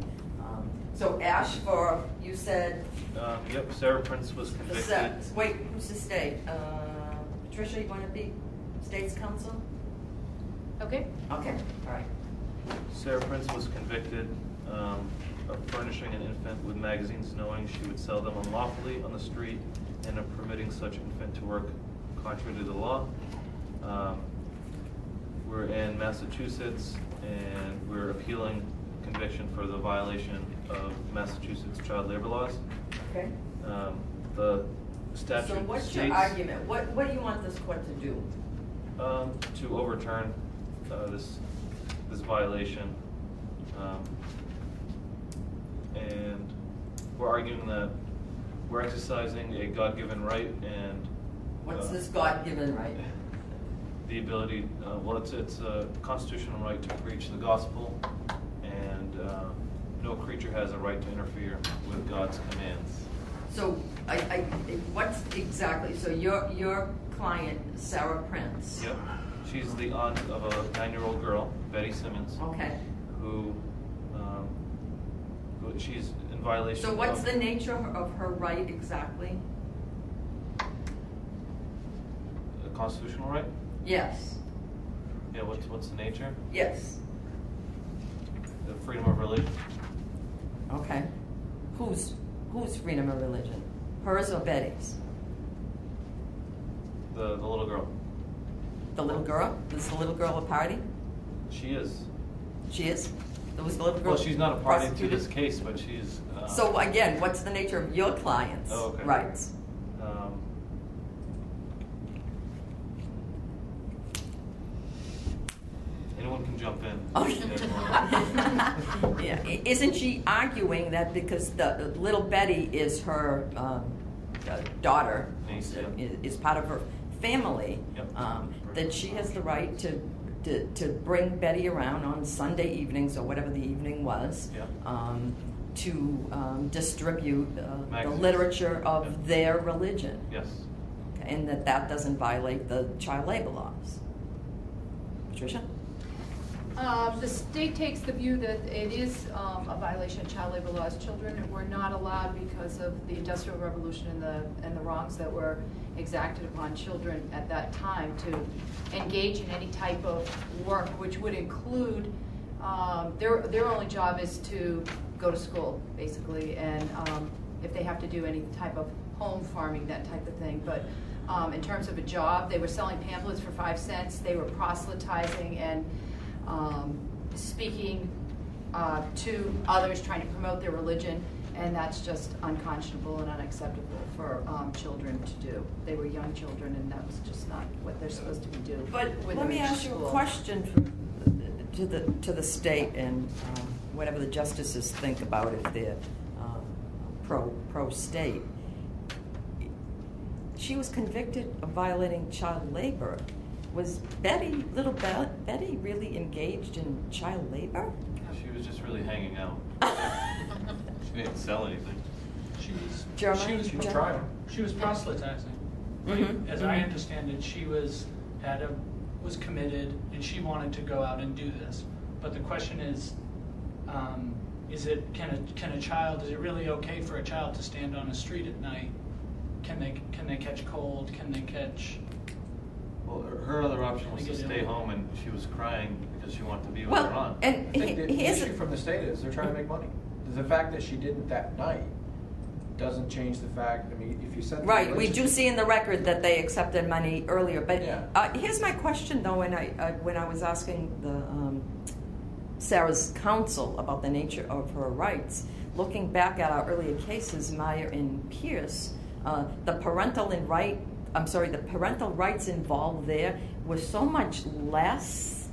So Ash, for you said. Yep, Sarah Prince was convicted. Wait, who's the state? Patricia, you want to be state's counsel? Okay? Okay, all right. Sarah Prince was convicted of furnishing an infant with magazines, knowing she would sell them unlawfully on the street, and of permitting such infant to work contrary to the law. We're in Massachusetts, and we're appealing conviction for the violation of Massachusetts child labor laws. Okay. The statute So what's states, your argument? What do you want this court to do? to overturn this violation, and we're arguing that we're exercising a God-given right, and What's this God-given right? the ability, well, it's a constitutional right to preach the gospel, and no creature has a right to interfere with God's commands. So, what's exactly? So your client, Sarah Prince. Yep. She's the aunt of a 9-year-old girl, Betty Simmons, Okay. who she's in violation. So what's of the nature of her right exactly? a constitutional right? Yes. Yeah, what's the nature? Yes. The freedom of religion. Okay. Whose freedom of religion? Hers or Betty's? The little girl. The little girl? Is the little girl a party? She is. She is? There was the little girl. Well, she's not a party to prosecuted? this case, but she's. So again, what's the nature of your client's rights? Anyone can jump in. Yeah. Isn't she arguing that because the little Betty is her daughter, Niece, yeah. is part of her family, Yep. that she has the right to bring Betty around on Sunday evenings or whatever the evening was, Yep. to distribute the Magazines. literature of Yep. their religion, Yes. and that doesn't violate the child labor laws. Patricia? The state takes the view that it is a violation of child labor laws. Children were not allowed because of the Industrial Revolution and the wrongs that were exacted upon children at that time to engage in any type of work, which would include their only job is to go to school, basically, and if they have to do any type of home farming, that type of thing. But in terms of a job, they were selling pamphlets for 5 cents. They were proselytizing and speaking to others, trying to promote their religion, and that's just unconscionable and unacceptable for children to do. They were young children, and that was just not what they're supposed to be doing. But let me ask you a question to the state and whatever the justices think about if they're pro-state. She was convicted of violating child labor. Was little Betty really engaged in child labor? She was just really hanging out. She didn't sell anything. She was proselytizing. Mm-hmm. As I understand it, she was committed and she wanted to go out and do this. But the question is is it really okay for a child to stand on a street at night? Can they catch cold? Can they catch? Well, her other option was to stay home, and she was crying because she wanted to be with her aunt. And I think the issue from the state is they're trying to make money. The fact that she didn't that night doesn't change the fact. I mean, if you said right, we do see in the record that they accepted money earlier. But yeah. Here's my question, though. When I was asking Sarah's counsel about the nature of her rights, looking back at our earlier cases, Meyer and Pierce, the parental rights involved there were so much less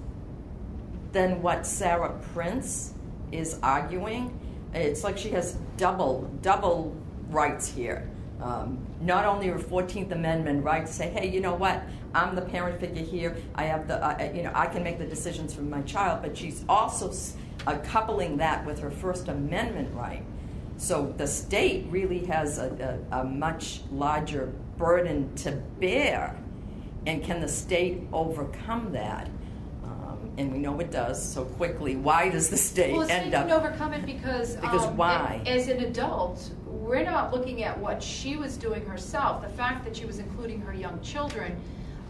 than what Sarah Prince is arguing. It's like she has double rights here. Not only her 14th Amendment right to say, hey, you know what? I'm the parent figure here. I have I can make the decisions for my child. But she's also coupling that with her First Amendment right. So the state really has a much larger burden to bear, and can the state overcome that? And we know it does so quickly. Why does the state Well, the end state up? can overcome it because why? As an adult, we're not looking at what she was doing herself. The fact that she was including her young children.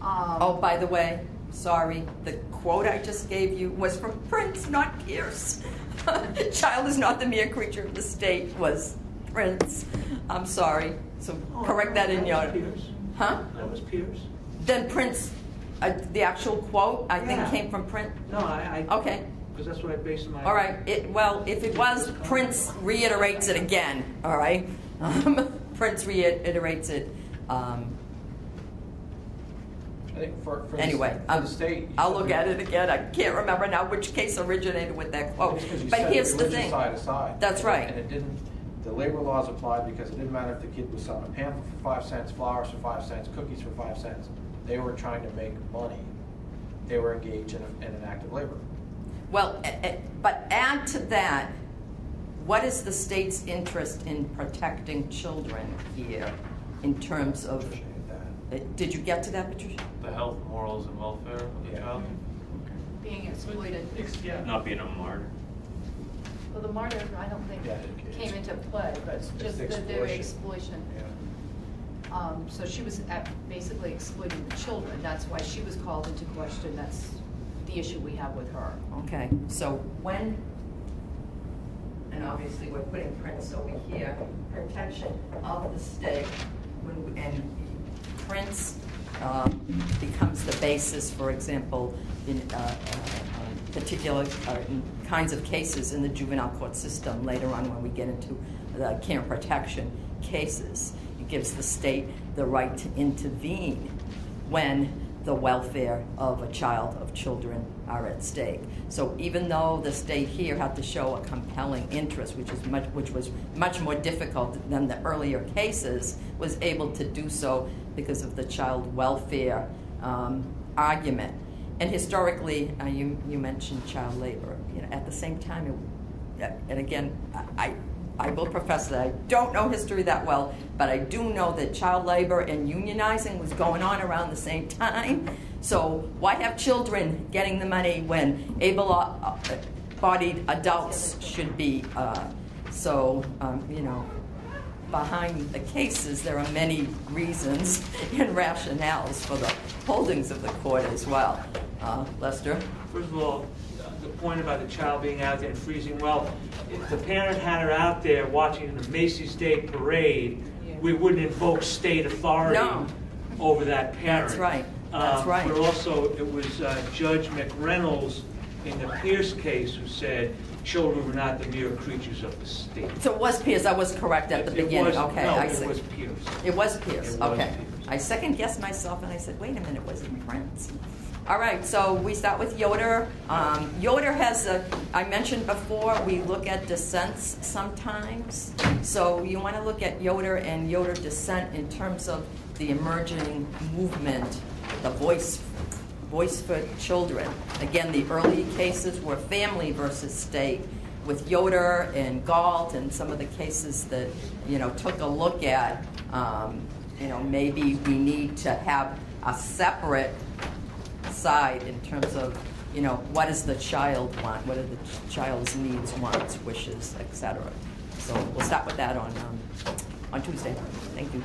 Oh, by the way, sorry, the quote I just gave you was from Prince, not Pierce. Child is not the mere creature of the state, was Prince. I'm sorry. So correct that in your... Pierce. Huh? That was Pierce. Then Prince, the actual quote, I think came from Prince. No, I Okay. Because that's what I based my... All right. If it was, Prince reiterates it again. All right. Prince reiterates it. I think for Anyway, the state, I'll look at it again. I can't remember now which case originated with that quote. But here's the thing. Side aside. That's right. And it didn't. The labor laws applied because it didn't matter if the kid was selling a pamphlet for 5 cents, flowers for 5 cents, cookies for 5 cents. They were trying to make money. They were engaged in an act of labor. Well, but add to that, what is the state's interest in protecting children here in terms of... Did you get to that, Patricia? The health, morals, and welfare of the child. being exploited. Yeah. Not being a martyr. Well, the martyr, I don't think came into play, but It's just the exploitation. Yeah. So she was basically exploiting the children. That's why she was called into question. That's the issue we have with her. Okay, so when, and obviously we're putting Prince over here, protection of the state, and Prince becomes the basis, for example, in particular kinds of cases in the juvenile court system later on when we get into the care and protection cases. It gives the state the right to intervene when the welfare of a child, of children, are at stake. So even though the state here had to show a compelling interest, which was much more difficult than the earlier cases, was able to do so because of the child welfare argument. And historically, you mentioned child labor. At the same time, and again, I will profess that I don't know history that well, but I do know that child labor and unionizing was going on around the same time. So why have children getting the money when able-bodied adults should be? Behind the cases, there are many reasons and rationales for the holdings of the court as well. Lester? First of all, the point about the child being out there and freezing, well, if the parent had her out there watching the Macy's Day Parade, we wouldn't invoke state authority over that parent. That's right. That's right. But also, it was Judge McReynolds in the Pierce case who said children were not the mere creatures of the state. So it was Pierce. I was correct at the beginning. Okay, no, I it see. was Pierce. It was Pierce. It was Okay. Pierce. I second-guessed myself, and I said, wait a minute, was it Prince? All right, so we start with Yoder. Yoder has I mentioned before, we look at dissents sometimes. So you want to look at Yoder and Yoder dissent in terms of the emerging movement, the voice for children. Again, the early cases were family versus state. With Yoder and Galt and some of the cases that took a look at, maybe we need to have a separate side in terms of, what does the child want? What are the child's needs, wants, wishes, etc. So we'll start with that on Tuesday. Thank you.